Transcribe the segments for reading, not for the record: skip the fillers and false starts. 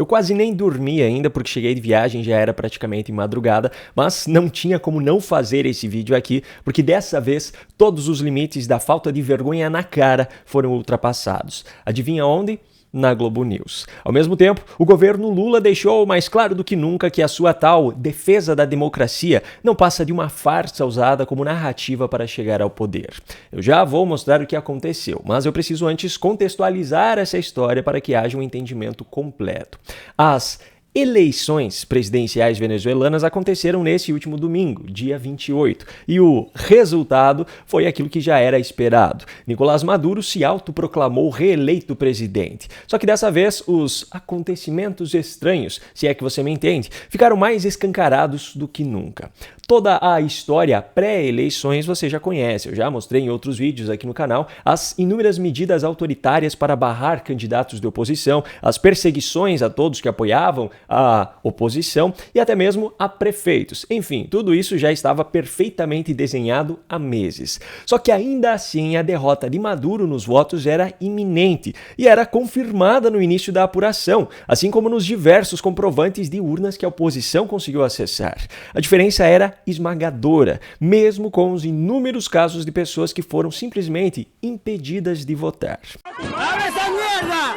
Eu quase nem dormi ainda porque cheguei de viagem, já era praticamente madrugada, mas não tinha como não fazer esse vídeo aqui, porque dessa vez todos os limites da falta de vergonha na cara foram ultrapassados. Adivinha onde? Na Globo News. Ao mesmo tempo, o governo Lula deixou mais claro do que nunca que a sua tal defesa da democracia não passa de uma farsa usada como narrativa para chegar ao poder. Eu já vou mostrar o que aconteceu, mas eu preciso antes contextualizar essa história para que haja um entendimento completo. As eleições presidenciais venezuelanas aconteceram nesse último domingo, dia 28, e o resultado foi aquilo que já era esperado. Nicolás Maduro se autoproclamou reeleito presidente. Só que dessa vez os acontecimentos estranhos, se é que você me entende, ficaram mais escancarados do que nunca. Toda a história pré-eleições você já conhece, eu já mostrei em outros vídeos aqui no canal as inúmeras medidas autoritárias para barrar candidatos de oposição, as perseguições a todos que apoiavam a oposição e até mesmo a prefeitos. Enfim, tudo isso já estava perfeitamente desenhado há meses. Só que ainda assim a derrota de Maduro nos votos era iminente e era confirmada no início da apuração, assim como nos diversos comprovantes de urnas que a oposição conseguiu acessar. A diferença era esmagadora, mesmo com os inúmeros casos de pessoas que foram simplesmente impedidas de votar. ¡Abre esa mierda!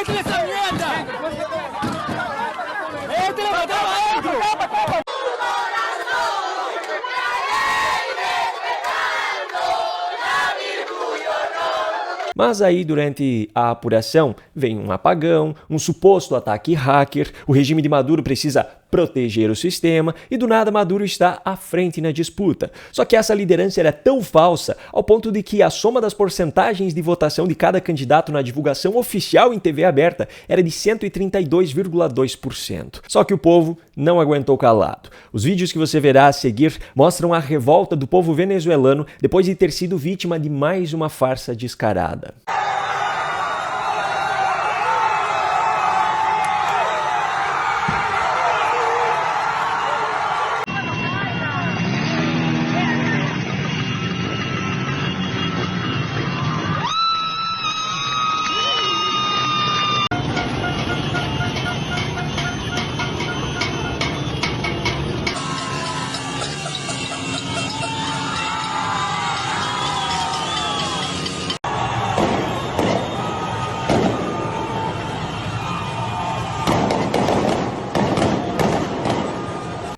¡Entre esa mierda! ¡Entre la patada adentro! Mas aí, durante a apuração, vem um apagão, um suposto ataque hacker, o regime de Maduro precisa proteger o sistema e do nada Maduro está à frente na disputa. Só que essa liderança era tão falsa ao ponto de que a soma das porcentagens de votação de cada candidato na divulgação oficial em TV aberta era de 132,2%. Só que o povo não aguentou calado. Os vídeos que você verá a seguir mostram a revolta do povo venezuelano depois de ter sido vítima de mais uma farsa descarada.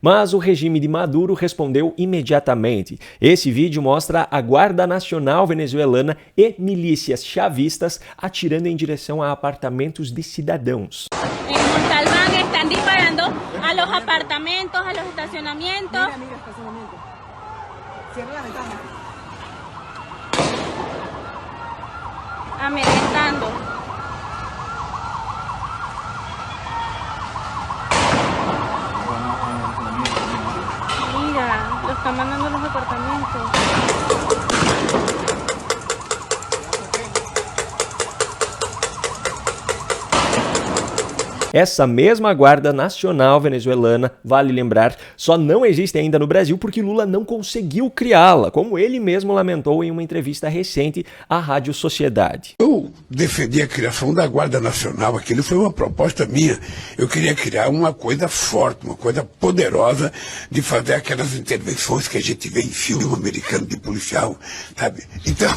Mas o regime de Maduro respondeu imediatamente. Esse vídeo mostra a Guarda Nacional venezuelana e milícias chavistas atirando em direção a apartamentos de cidadãos. En Montalbán están disparando a los apartamentos, a los estacionamientos. Mira, estacionamiento. Cierra la ventana. Amedrentando. Mira, los están mandando a los apartamentos. Essa mesma Guarda Nacional venezuelana, vale lembrar, só não existe ainda no Brasil porque Lula não conseguiu criá-la, como ele mesmo lamentou em uma entrevista recente à Rádio Sociedade. Eu defendi a criação da Guarda Nacional, aquilo foi uma proposta minha. Eu queria criar uma coisa forte, uma coisa poderosa de fazer aquelas intervenções que a gente vê em filme americano de policial, sabe? Então,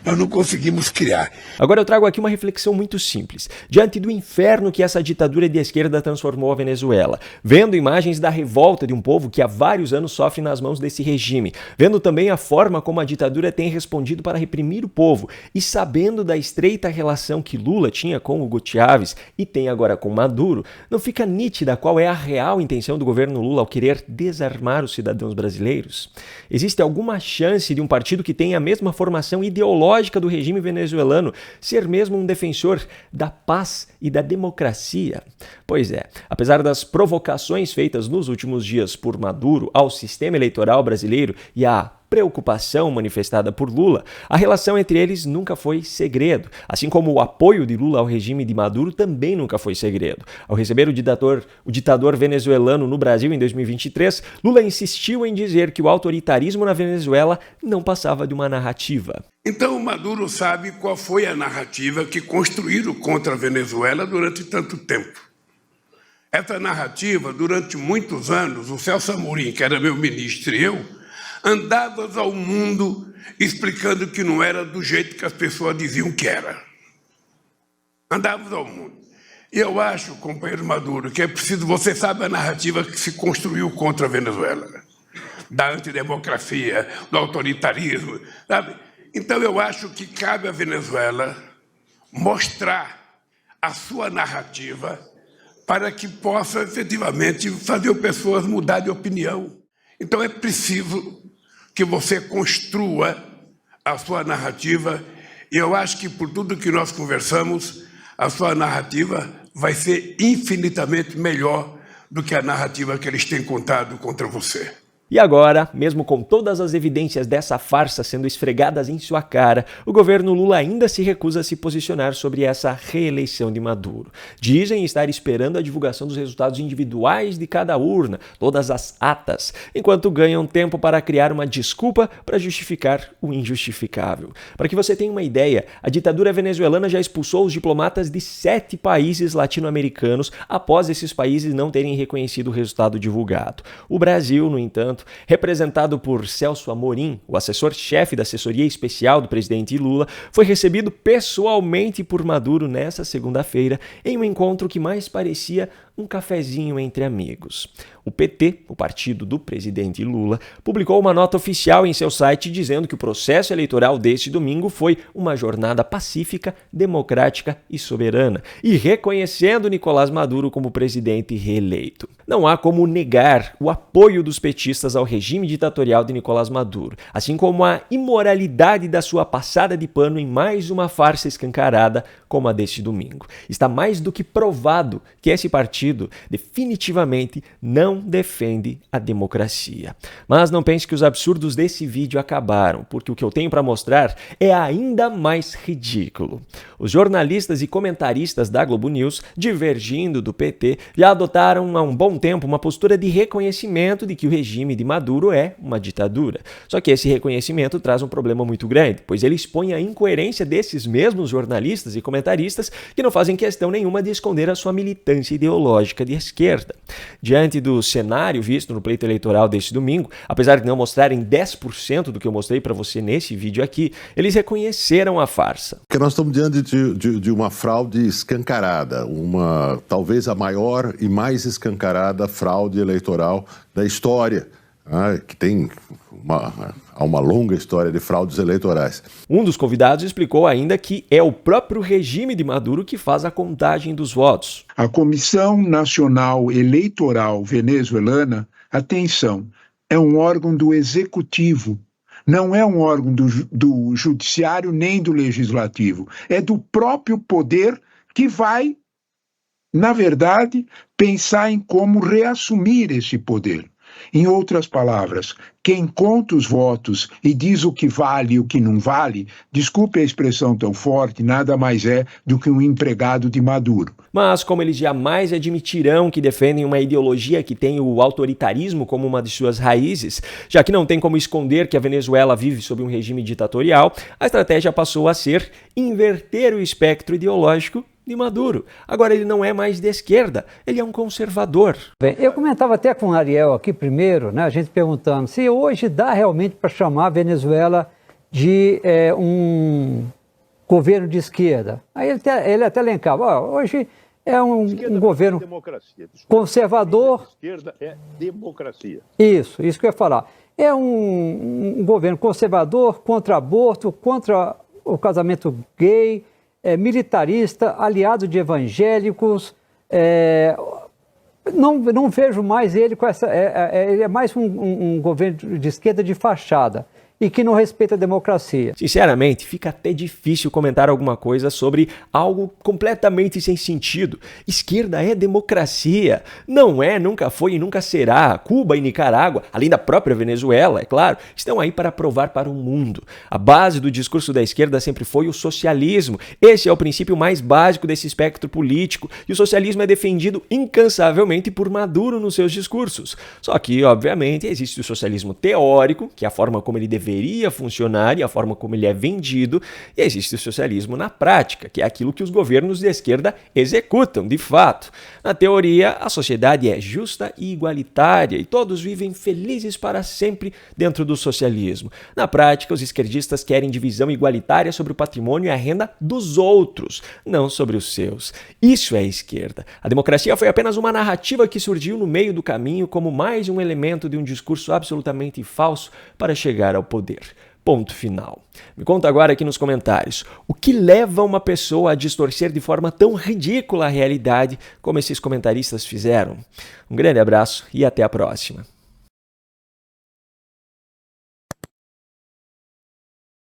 nós não conseguimos criar. Agora eu trago aqui uma reflexão muito simples. Diante do inferno que essa ditadura de esquerda transformou a Venezuela, vendo imagens da revolta de um povo que há vários anos sofre nas mãos desse regime, vendo também a forma como a ditadura tem respondido para reprimir o povo e sabendo da estreita relação que Lula tinha com Hugo Chávez e tem agora com Maduro, não fica nítida qual é a real intenção do governo Lula ao querer desarmar os cidadãos brasileiros? Existe alguma chance de um partido que tem a mesma formação ideológica do regime venezuelano ser mesmo um defensor da paz e da democracia? Pois é, apesar das provocações feitas nos últimos dias por Maduro ao sistema eleitoral brasileiro e à preocupação manifestada por Lula, a relação entre eles nunca foi segredo, assim como o apoio de Lula ao regime de Maduro também nunca foi segredo. Ao receber o ditador venezuelano no Brasil em 2023, Lula insistiu em dizer que o autoritarismo na Venezuela não passava de uma narrativa. Então, Maduro sabe qual foi a narrativa que construíram contra a Venezuela durante tanto tempo. Essa narrativa, durante muitos anos, o Celso Amorim, que era meu ministro, e eu, andávamos ao mundo explicando que não era do jeito que as pessoas diziam que era. Andávamos ao mundo. E eu acho, companheiro Maduro, que é preciso, você sabe a narrativa que se construiu contra a Venezuela, da antidemocracia, do autoritarismo, sabe? Então eu acho que cabe à Venezuela mostrar a sua narrativa para que possa efetivamente fazer pessoas mudar de opinião. Então é preciso que você construa a sua narrativa, e eu acho que por tudo que nós conversamos, a sua narrativa vai ser infinitamente melhor do que a narrativa que eles têm contado contra você. E agora, mesmo com todas as evidências dessa farsa sendo esfregadas em sua cara, o governo Lula ainda se recusa a se posicionar sobre essa reeleição de Maduro. Dizem estar esperando a divulgação dos resultados individuais de cada urna, todas as atas, enquanto ganham tempo para criar uma desculpa para justificar o injustificável. Para que você tenha uma ideia, a ditadura venezuelana já expulsou os diplomatas de 7 países latino-americanos após esses países não terem reconhecido o resultado divulgado. O Brasil, no entanto, representado por Celso Amorim, o assessor-chefe da assessoria especial do presidente Lula, foi recebido pessoalmente por Maduro nesta segunda-feira em um encontro que mais parecia um cafezinho entre amigos. O PT, o partido do presidente Lula, publicou uma nota oficial em seu site dizendo que o processo eleitoral deste domingo foi uma jornada pacífica, democrática e soberana, e reconhecendo Nicolás Maduro como presidente reeleito. Não há como negar o apoio dos petistas ao regime ditatorial de Nicolás Maduro, assim como a imoralidade da sua passada de pano em mais uma farsa escancarada como a deste domingo. Está mais do que provado que esse partido definitivamente não defende a democracia. Mas não pense que os absurdos desse vídeo acabaram, porque o que eu tenho para mostrar é ainda mais ridículo. Os jornalistas e comentaristas da Globo News, divergindo do PT, já adotaram há um bom tempo uma postura de reconhecimento de que o regime de Maduro é uma ditadura. Só que esse reconhecimento traz um problema muito grande, pois ele expõe a incoerência desses mesmos jornalistas e comentaristas que não fazem questão nenhuma de esconder a sua militância ideológica de esquerda. Diante do cenário visto no pleito eleitoral deste domingo, apesar de não mostrarem 10% do que eu mostrei para você nesse vídeo aqui, eles reconheceram a farsa. Porque nós estamos diante de uma fraude escancarada, talvez a maior e mais escancarada fraude eleitoral da história, que tem uma longa história de fraudes eleitorais. Um dos convidados explicou ainda que é o próprio regime de Maduro que faz a contagem dos votos. A Comissão Nacional Eleitoral Venezuelana, atenção, é um órgão do Executivo, não é um órgão do Judiciário nem do Legislativo, é do próprio poder que vai, na verdade, pensar em como reassumir esse poder. Em outras palavras, quem conta os votos e diz o que vale e o que não vale, desculpe a expressão tão forte, nada mais é do que um empregado de Maduro. Mas como eles jamais admitirão que defendem uma ideologia que tem o autoritarismo como uma de suas raízes, já que não tem como esconder que a Venezuela vive sob um regime ditatorial, a estratégia passou a ser inverter o espectro ideológico de Maduro. Agora ele não é mais de esquerda, ele é um conservador. Bem, eu comentava até com o Ariel aqui primeiro, né, a gente perguntando se hoje dá realmente para chamar a Venezuela de um governo de esquerda. Aí ele até elencava, hoje é um governo conservador. Esquerda é democracia. Isso que eu ia falar. É um governo conservador, contra aborto, contra o casamento gay, militarista, aliado de evangélicos. Não vejo mais ele com essa... ele é mais um governo de esquerda de fachada. e que não respeita a democracia. Sinceramente, fica até difícil comentar alguma coisa sobre algo completamente sem sentido. Esquerda é democracia. Não é, nunca foi e nunca será. Cuba e Nicarágua, além da própria Venezuela, é claro, estão aí para provar para o mundo. A base do discurso da esquerda sempre foi o socialismo. Esse é o princípio mais básico desse espectro político e o socialismo é defendido incansavelmente por Maduro nos seus discursos. Só que, obviamente, existe o socialismo teórico, que é a forma como ele deveria funcionar e a forma como ele é vendido, e existe o socialismo na prática, que é aquilo que os governos de esquerda executam, de fato. Na teoria, a sociedade é justa e igualitária e todos vivem felizes para sempre dentro do socialismo. Na prática, os esquerdistas querem divisão igualitária sobre o patrimônio e a renda dos outros, não sobre os seus. Isso é esquerda. A democracia foi apenas uma narrativa que surgiu no meio do caminho como mais um elemento de um discurso absolutamente falso para chegar ao poder. Ponto final. Me conta agora aqui nos comentários, o que leva uma pessoa a distorcer de forma tão ridícula a realidade como esses comentaristas fizeram? Um grande abraço e até a próxima.